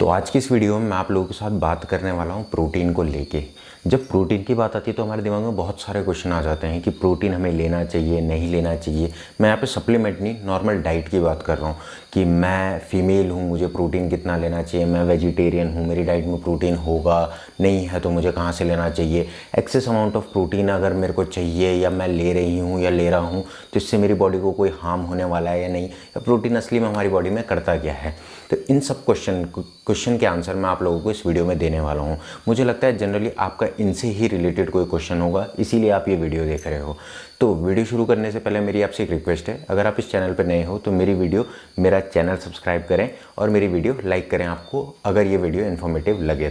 तो आज की इस वीडियो में मैं आप लोगों के साथ बात करने वाला हूँ प्रोटीन को लेके। जब प्रोटीन की बात आती है तो हमारे दिमाग में बहुत सारे क्वेश्चन आ जाते हैं कि प्रोटीन हमें लेना चाहिए नहीं लेना चाहिए। मैं यहाँ पे सप्लीमेंट नहीं, नॉर्मल डाइट की बात कर रहा हूँ कि मैं फीमेल हूँ, मुझे प्रोटीन कितना लेना चाहिए, मैं वेजिटेरियन हूँ, मेरी डाइट में प्रोटीन होगा नहीं है तो मुझे कहाँ से लेना चाहिए, एक्सेस अमाउंट ऑफ प्रोटीन अगर मेरे को चाहिए या मैं ले रही हूँ या ले रहा हूँ तो इससे मेरी बॉडी को कोई हार्म होने वाला है या नहीं, या प्रोटीन असली में हमारी बॉडी में करता क्या है। तो इन सब क्वेश्चन के आंसर मैं आप लोगों को इस वीडियो में देने वाला हूँ। मुझे लगता है जनरली आपका इनसे ही रिलेटेड कोई क्वेश्चन होगा, इसीलिए आप ये वीडियो देख रहे हो। तो वीडियो शुरू करने से पहले मेरी आपसे एक रिक्वेस्ट है, अगर आप इस चैनल पर नए हो तो मेरा चैनल सब्सक्राइब करें और मेरी वीडियो लाइक करें आपको अगर ये वीडियो इन्फॉर्मेटिव लगे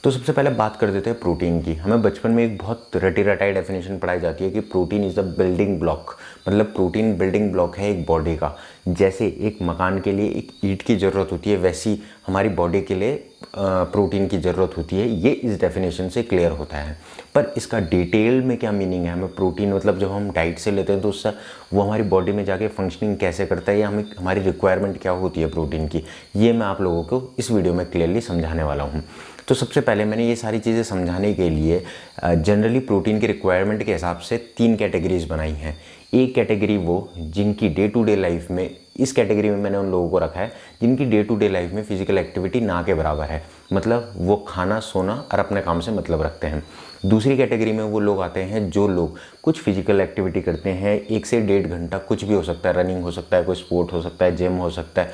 तो सबसे पहले बात कर देते हैं प्रोटीन की। हमें बचपन में एक बहुत रटी रटाई डेफिनेशन पढ़ाई जाती है कि protein is the building block, मतलब प्रोटीन बिल्डिंग ब्लॉक है एक बॉडी का। जैसे एक मकान के लिए एक ईंट की ज़रूरत होती है, वैसी हमारी बॉडी के लिए प्रोटीन की ज़रूरत होती है। ये इस डेफिनेशन से क्लियर होता है। पर इसका डिटेल में क्या मीनिंग है, हमें प्रोटीन मतलब जब हम डाइट से लेते हैं तो उससे वो हमारी बॉडी में जाके फंक्शनिंग कैसे करता है या हमें हमारी रिक्वायरमेंट क्या होती है प्रोटीन की, ये मैं आप लोगों को इस वीडियो में क्लियरली समझाने वाला हूँ। तो सबसे पहले मैंने ये सारी चीज़ें समझाने के लिए जनरली प्रोटीन की रिक्वायरमेंट के हिसाब से 3 कैटेगरीज बनाई हैं। एक कैटेगरी वो जिनकी डे टू डे लाइफ में, इस कैटेगरी में मैंने उन लोगों को रखा है जिनकी डे टू डे लाइफ में फिजिकल एक्टिविटी ना के बराबर है, मतलब वो खाना सोना और अपने काम से मतलब रखते हैं। दूसरी कैटेगरी में वो लोग आते हैं जो लोग कुछ फिजिकल एक्टिविटी करते हैं 1 से 1.5 घंटा, कुछ भी हो सकता है, रनिंग हो सकता है, कोई स्पोर्ट हो सकता है, जिम हो सकता है,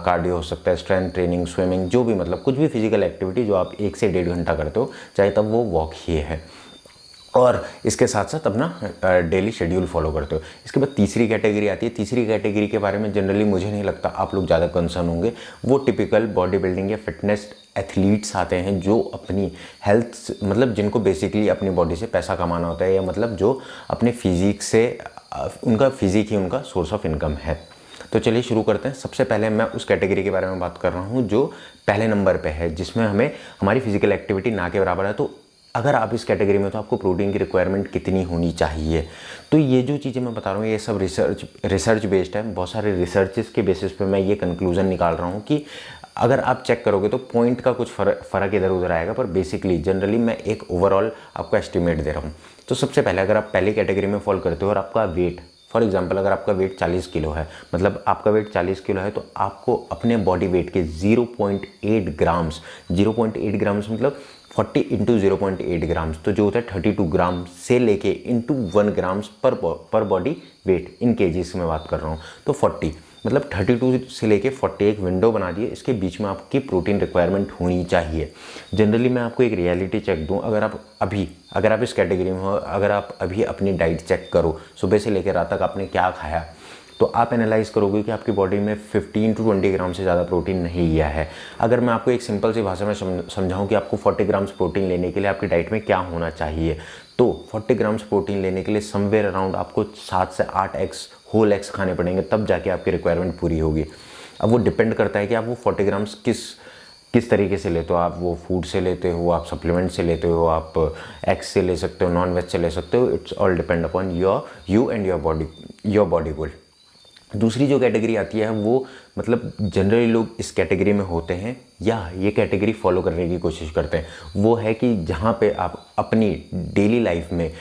कार्डियो हो सकता है, स्ट्रेंथ ट्रेनिंग, स्विमिंग, जो भी मतलब कुछ भी फिजिकल एक्टिविटी जो आप 1 से 1.5 घंटा करते हो, चाहे तब वो वॉक ही है, और इसके साथ साथ अपना डेली शेड्यूल फॉलो करते हो। इसके बाद तीसरी कैटेगरी आती है। तीसरी कैटेगरी के बारे में जनरली मुझे नहीं लगता आप लोग ज़्यादा कंसर्न होंगे। वो टिपिकल बॉडी बिल्डिंग या फिटनेस एथलीट्स आते हैं जो अपनी हेल्थ, मतलब जिनको बेसिकली अपनी बॉडी से पैसा कमाना होता है, या मतलब जो अपने फिजिक से, उनका फिजिक ही उनका सोर्स ऑफ इनकम है। तो चलिए शुरू करते हैं। सबसे पहले मैं उस कैटेगरी के बारे में बात कर रहा हूँ जो पहले नंबर पे है, जिसमें हमें हमारी फिजिकल एक्टिविटी ना के बराबर है। तो अगर आप इस कैटेगरी में तो आपको प्रोटीन की रिक्वायरमेंट कितनी होनी चाहिए। तो ये जो चीज़ें मैं बता रहा हूँ ये सब रिसर्च बेस्ड है। बहुत सारे रिसर्चेस के बेसिस पे मैं ये कंक्लूजन निकाल रहा हूँ कि अगर आप चेक करोगे तो पॉइंट का कुछ फ़र्क इधर उधर आएगा, पर बेसिकली जनरली मैं एक ओवरऑल आपको एस्टिमेट दे रहा हूँ। तो सबसे पहले अगर आप पहली कैटेगरी में फॉल करते हो और आपका वेट, फॉर एग्जाम्पल अगर आपका वेट 40 किलो है, मतलब आपका वेट 40 किलो है, तो आपको अपने बॉडी वेट के 0.8 ग्राम्स, 0.8 ग्राम्स मतलब 40 इंटू 0.8 ग्राम्स, तो जो होता है 32 ग्राम से लेके इंटू 1 ग्राम्स पर बॉडी वेट, इन केजीज में बात कर रहा हूँ। तो 40 मतलब 32 से लेके 40 एक विंडो बना दिए, इसके बीच में आपकी प्रोटीन रिक्वायरमेंट होनी चाहिए। जनरली मैं आपको एक रियलिटी चेक दूं, अगर आप इस कैटेगरी में हो, अगर आप अभी अपनी डाइट चेक करो, सुबह से लेकर रात तक आपने क्या खाया, तो आप एनालाइज करोगे कि आपकी बॉडी में 15 टू 20 ग्राम से ज़्यादा प्रोटीन नहीं लिया है। अगर मैं आपको एक सिंपल सी भाषा में समझाऊं कि आपको 40 ग्राम्स प्रोटीन लेने के लिए आपकी डाइट में क्या होना चाहिए, तो 40 ग्राम्स प्रोटीन लेने के लिए समवेयर अराउंड आपको 7 से 8 एग्स, होल एग्स खाने पड़ेंगे, तब जाके आपकी रिक्वायरमेंट पूरी होगी। अब वो डिपेंड करता है कि आप वो 40 ग्राम्स किस तरीके से लेते हो। आप वो फूड से लेते हो, आप सप्लीमेंट से लेते हो, आप एग्स से ले सकते हो, नॉन वेज से ले सकते हो। It's all depend upon you and your body goal. दूसरी जो कैटेगरी आती है वो, मतलब जनरली लोग इस कैटेगरी में होते हैं या ये कैटेगरी फॉलो करने की कोशिश करते हैं, वो है कि जहाँ पे आप अपनी डेली लाइफ में,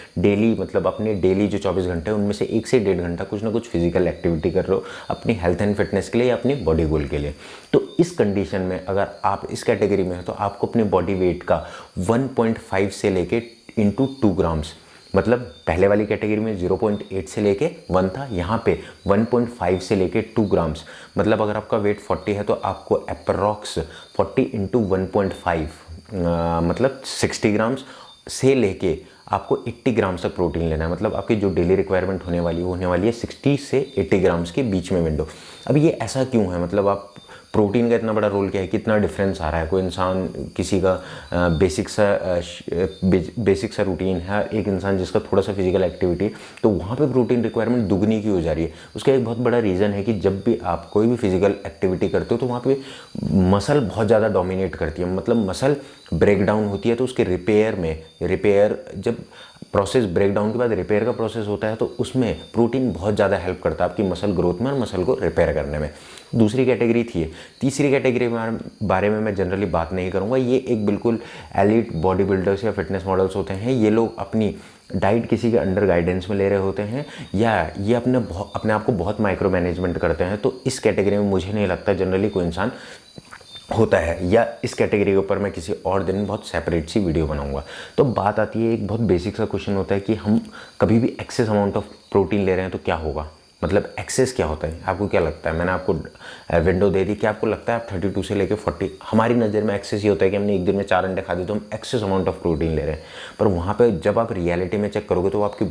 मतलब अपने डेली जो 24 घंटे हैं उनमें से 1 से 1.5 घंटा कुछ ना कुछ फिजिकल एक्टिविटी कर रहे हो अपनी हेल्थ एंड फिटनेस के लिए या अपनी बॉडी गोल के लिए। तो इस कंडीशन में अगर आप इस कैटेगरी में हो तो आपको अपने बॉडी वेट का 1.5 से लेके इंटू 2 ग्राम्स, मतलब पहले वाली कैटेगरी में 0.8 से लेके 1 था, यहाँ पे 1.5 से लेके 2 ग्राम्स, मतलब अगर आपका वेट 40 है तो आपको अप्रॉक्स 40 इंटू 1.5 मतलब 60 ग्राम्स से लेके आपको 80 ग्राम्स तक प्रोटीन लेना है। मतलब आपकी जो डेली रिक्वायरमेंट होने वाली है 60 से 80 ग्राम्स के बीच में विंडो। अब ये ऐसा क्यों है, मतलब आप प्रोटीन का इतना बड़ा रोल क्या है, कितना डिफरेंस आ रहा है। कोई इंसान, किसी का बेसिक सा रूटीन है, एक इंसान जिसका थोड़ा सा फिजिकल एक्टिविटी, तो वहाँ पे प्रोटीन रिक्वायरमेंट दुगनी की हो जा रही है। उसका एक बहुत बड़ा रीज़न है कि जब भी आप कोई भी फिजिकल एक्टिविटी करते हो तो वहाँ पे मसल बहुत ज़्यादा डोमिनेट करती है, मतलब मसल ब्रेक डाउन होती है, तो उसके रिपेयर जब प्रोसेस ब्रेकडाउन के बाद रिपेयर का प्रोसेस होता है, तो उसमें प्रोटीन बहुत ज़्यादा हेल्प करता है आपकी मसल ग्रोथ में और मसल को रिपेयर करने में। दूसरी कैटेगरी थी ये। तीसरी कैटेगरी के बारे में मैं जनरली बात नहीं करूँगा। ये एक बिल्कुल एलिट बॉडी बिल्डर्स या फिटनेस मॉडल्स होते हैं। ये लोग अपनी डाइट किसी के अंडर गाइडेंस में ले रहे होते हैं, या ये अपने आप को बहुत माइक्रो मैनेजमेंट करते हैं। तो इस कैटेगरी में मुझे नहीं लगता जनरली कोई इंसान होता है, या इस कैटेगरी के ऊपर मैं किसी और दिन बहुत सेपरेट सी वीडियो बनाऊंगा। तो बात आती है, एक बहुत बेसिक सा क्वेश्चन होता है कि हम कभी भी एक्सेस अमाउंट ऑफ प्रोटीन ले रहे हैं तो क्या होगा, मतलब एक्सेस क्या होता है, आपको क्या लगता है। मैंने आपको विंडो दे दी कि आपको लगता है आप 32 से लेकर 40, हमारी नज़र में एक्सेस ये होता है कि हमने एक दिन में 4 अंडे खा दिए तो हम एक्सेस अमाउंट ऑफ प्रोटीन ले रहे हैं। पर वहाँ पे जब आप रियलिटी में चेक करोगे तो आपकी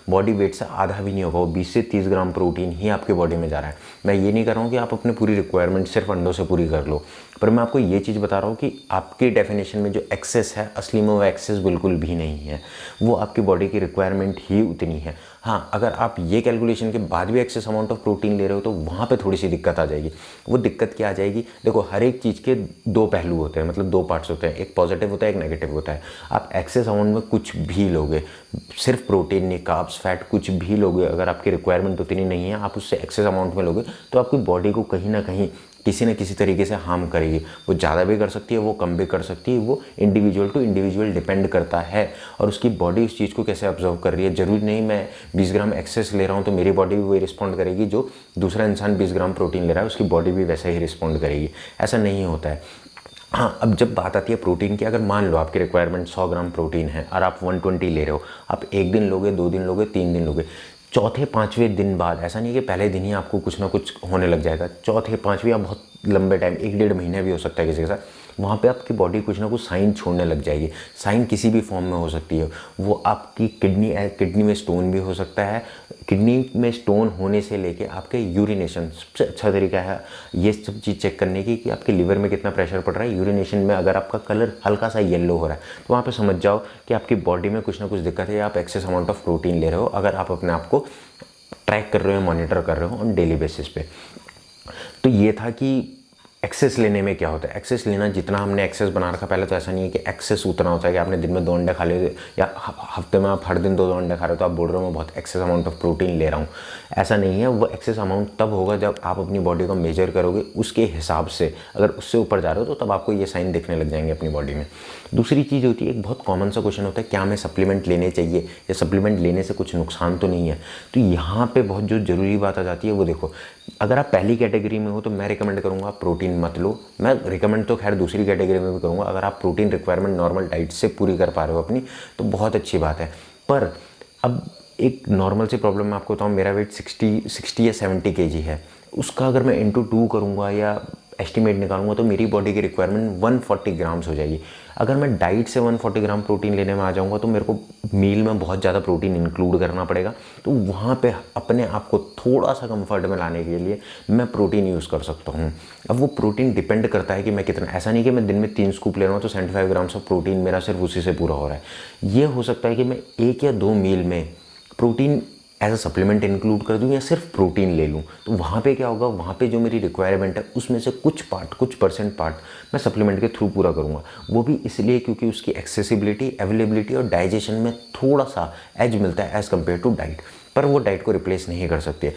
बॉडी वेट से आधा भी नहीं होगा, वो 20 से 30 ग्राम प्रोटीन ही आपकी बॉडी में जा रहा है। मैं ये नहीं कर रहा हूँ कि आप अपनी पूरी रिक्वायरमेंट सिर्फ अंडों से पूरी कर लो, पर मैं आपको ये चीज़ बता रहा हूँ कि आपकी डेफिनेशन में जो एक्सेस है, असली में वो एक्सेस बिल्कुल भी नहीं है। वो आपकी बॉडी की रिक्वायरमेंट ही उतनी है। हाँ, अगर आप ये कैलकुलेशन के बाद भी एक्सेस अमाउंट ऑफ प्रोटीन ले रहे हो तो वहाँ पे थोड़ी सी दिक्कत आ जाएगी। वो दिक्कत क्या आ जाएगी, देखो हर एक चीज़ के दो पहलू होते हैं, मतलब दो पार्ट्स होते हैं, एक पॉजिटिव होता है, एक नेगेटिव होता है। आप एक्सेस अमाउंट में कुछ भी लोगे, सिर्फ प्रोटीन नहीं, कार्ब्स, फैट कुछ भी लोगे, अगर आपकी रिक्वायरमेंट उतनी नहीं है, आप उससे एक्सेस अमाउंट में लोगे तो आपकी बॉडी को कहीं ना कहीं किसी न किसी तरीके से हार्म करेगी। वो ज़्यादा भी कर सकती है, वो कम भी कर सकती है, वो इंडिविजुअल टू इंडिविजुअल डिपेंड करता है और उसकी बॉडी उस चीज़ को कैसे ऑब्जर्व कर रही है। ज़रूरी नहीं मैं 20 ग्राम एक्सेस ले रहा हूँ तो मेरी बॉडी भी वही रिस्पॉन्ड करेगी जो दूसरा इंसान 20 ग्राम प्रोटीन ले रहा है, उसकी बॉडी भी वैसे ही रिस्पॉन्ड करेगी। ऐसा नहीं होता है। हाँ, अब जब बात आती है प्रोटीन की, अगर मान लो आपकी रिक्वायरमेंट 100 ग्राम प्रोटीन है और आप 120 ले रहे हो, आप एक दिन लोगे, 2 दिन लोगे, 3 दिन लोगे, चौथे पाँचवें दिन बाद, ऐसा नहीं कि पहले दिन ही आपको कुछ ना कुछ होने लग जाएगा, चौथे पाँचवें या बहुत लंबे टाइम, 1-1.5 महीने भी हो सकता है किसी के साथ, वहाँ पे आपकी बॉडी कुछ ना कुछ साइन छोड़ने लग जाएगी। साइन किसी भी फॉर्म में हो सकती है। वो आपकी किडनी में स्टोन भी हो सकता है। किडनी में स्टोन होने से लेके आपके यूरिनेशन, सबसे अच्छा तरीका है ये सब चीज़ चेक करने की कि आपके लीवर में कितना प्रेशर पड़ रहा है। यूरिनेशन में अगर आपका कलर हल्का सा येलो हो रहा है तो वहाँ पे समझ जाओ कि आपकी बॉडी में कुछ ना कुछ दिक्कत है, या आप एक्सेस अमाउंट ऑफ प्रोटीन ले रहे हो, अगर आप अपने आप को ट्रैक कर रहे हो, मॉनिटर कर रहे हो ऑन डेली बेसिस पे। तो ये था कि एक्सेस लेने में क्या होता है। एक्सेस लेना, जितना हमने एक्सेस बना रखा, पहले तो ऐसा नहीं है कि एक्सेस उतना होता है कि आपने दिन में 2 अंडे खा लिए या हफ्ते में आप हर दिन 2-2 अंडे खा रहे हो तो आप बोल रहे हो मैं बहुत एक्सेस अमाउंट ऑफ प्रोटीन ले रहा हूँ। ऐसा नहीं है। वो एक्सेस अमाउंट तब होगा जब आप अपनी बॉडी को मेजर करोगे उसके हिसाब से। अगर उससे ऊपर जा रहे हो तो तब आपको ये साइन दिखने लग जाएंगे अपनी बॉडी में। दूसरी चीज़ होती है, एक बहुत कॉमन सा क्वेश्चन होता है, क्या हमें सप्लीमेंट लेने चाहिए या सप्लीमेंट लेने से कुछ नुकसान तो नहीं है। तो यहाँ पे बहुत जो ज़रूरी बात आ जाती है वो देखो, अगर आप पहली कैटेगरी में हो तो मैं रिकमेंड करूँगा प्रोटीन मत लो। मैं रिकमेंड तो खैर दूसरी कैटेगरी में भी करूँगा। अगर आप प्रोटीन रिक्वायरमेंट नॉर्मल डाइट से पूरी कर पा रहे हो अपनी तो बहुत अच्छी बात है। पर अब एक नॉर्मल सी प्रॉब्लम मैं आपको बताऊँ, मेरा वेट 60 या 70 kg है। उसका अगर मैं इंटू 2 करूँगा या एस्टिमेट निकालूंगा तो मेरी बॉडी की रिक्वायरमेंट 140 ग्राम्स हो जाएगी। अगर मैं डाइट से 140 ग्राम प्रोटीन लेने में आ जाऊंगा तो मेरे को मील में बहुत ज़्यादा प्रोटीन इंक्लूड करना पड़ेगा। तो वहाँ पे अपने आप को थोड़ा सा कंफर्ट में लाने के लिए मैं प्रोटीन यूज़ कर सकता हूँ। अब वो प्रोटीन डिपेंड करता है कि मैं कितना, ऐसा नहीं कि मैं दिन में 3 स्कूप ले रहा हूँ तो 75 ग्राम्स ऑफ प्रोटीन मेरा सिर्फ उसी से पूरा हो रहा है। ये हो सकता है कि मैं 1 या 2 मील में protein as a supplement include कर दूँ या सिर्फ प्रोटीन ले लूँ। तो वहाँ पे क्या होगा, वहाँ पे जो मेरी रिक्वायरमेंट है उसमें से कुछ परसेंट पार्ट मैं सप्लीमेंट के थ्रू पूरा करूँगा। वो भी इसलिए क्योंकि उसकी एक्सेसिबिलिटी, अवेलेबिलिटी और डाइजेशन में थोड़ा सा एज मिलता है एज़ कम्पेयर टू डाइट। पर वो डाइट को रिप्लेस नहीं कर सकती।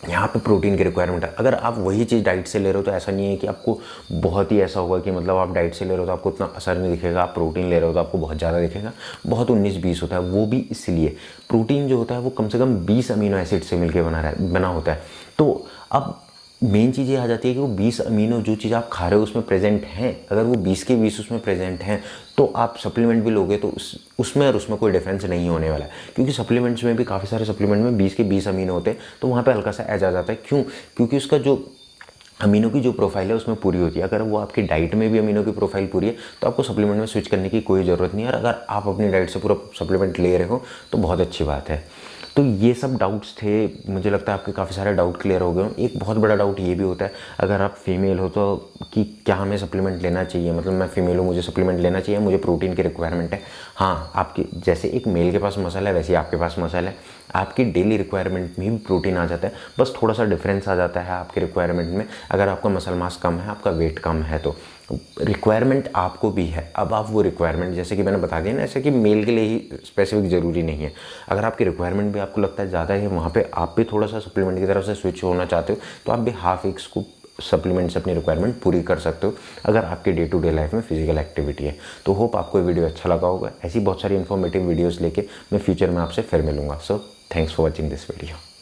यहाँ पे प्रोटीन की रिक्वायरमेंट है। अगर आप वही चीज़ डाइट से ले रहे हो तो ऐसा नहीं है कि आपको बहुत ही ऐसा होगा कि मतलब आप डाइट से ले रहे हो तो आपको उतना असर नहीं दिखेगा, आप प्रोटीन ले रहे हो तो आपको बहुत ज़्यादा दिखेगा। बहुत 19-20 होता है। वो भी इसलिए प्रोटीन जो होता है वो कम से कम 20 अमीनो एसिड से मिलकर बना होता है। तो अब मेन चीज़ ये आ जाती है कि वो 20 अमीनो जो चीज़ आप खा रहे हो उसमें प्रेजेंट हैं। अगर वो 20 के 20 उसमें प्रेजेंट हैं तो आप सप्लीमेंट भी लोगे तो उसमें और उसमें कोई डिफरेंस नहीं होने वाला है। क्योंकि सप्लीमेंट्स में भी काफ़ी सारे सप्लीमेंट में 20 के 20 अमीनो होते हैं तो वहाँ पे हल्का सा एज आ जाता है। क्यों? क्योंकि उसका जो अमीनो की जो प्रोफाइल है उसमें पूरी होती है। अगर वो आपकी डाइट में भी अमीनो की प्रोफाइल पूरी है तो आपको सप्लीमेंट में स्विच करने की कोई ज़रूरत नहीं है। और अगर आप अपनी डाइट से पूरा सप्लीमेंट ले रहे हो तो बहुत अच्छी बात है। तो ये सब डाउट्स थे, मुझे लगता है आपके काफ़ी सारे डाउट क्लियर हो गए हों। एक बहुत बड़ा डाउट ये भी होता है अगर आप फीमेल हो तो कि क्या हमें सप्लीमेंट लेना चाहिए, मतलब मैं फीमेल हूँ मुझे सप्लीमेंट लेना चाहिए, मुझे प्रोटीन की रिक्वायरमेंट है। हाँ, आपकी जैसे एक मेल के पास मसल है वैसे ही आपके पास मसल है। आपकी डेली रिक्वायरमेंट में भी प्रोटीन आ जाता है, बस थोड़ा सा डिफरेंस आ जाता है आपके रिक्वायरमेंट में। अगर आपका मसल मास कम है, आपका वेट कम है तो रिक्वायरमेंट आपको भी है। अब आप वो रिक्वायरमेंट, जैसे कि मैंने बता दिया ना, ऐसे कि मेल के लिए ही स्पेसिफिक ज़रूरी नहीं है। अगर आपकी रिक्वायरमेंट भी आपको लगता है ज़्यादा है, वहाँ पे आप भी थोड़ा सा सप्लीमेंट की तरफ से स्विच होना चाहते हो, तो आप भी हाफ एक स्कूप सप्लीमेंट से अपनी रिक्वायरमेंट पूरी कर सकते हो, अगर आपके डे टू डे लाइफ में फिजिकल एक्टिविटी है। तो होप आपको ये वीडियो अच्छा लगा होगा। ऐसी बहुत सारी इन्फॉर्मेटिव वीडियोज़ लेके मैं फ्यूचर में आपसे फिर मिलूंगा। So thanks for watching this video.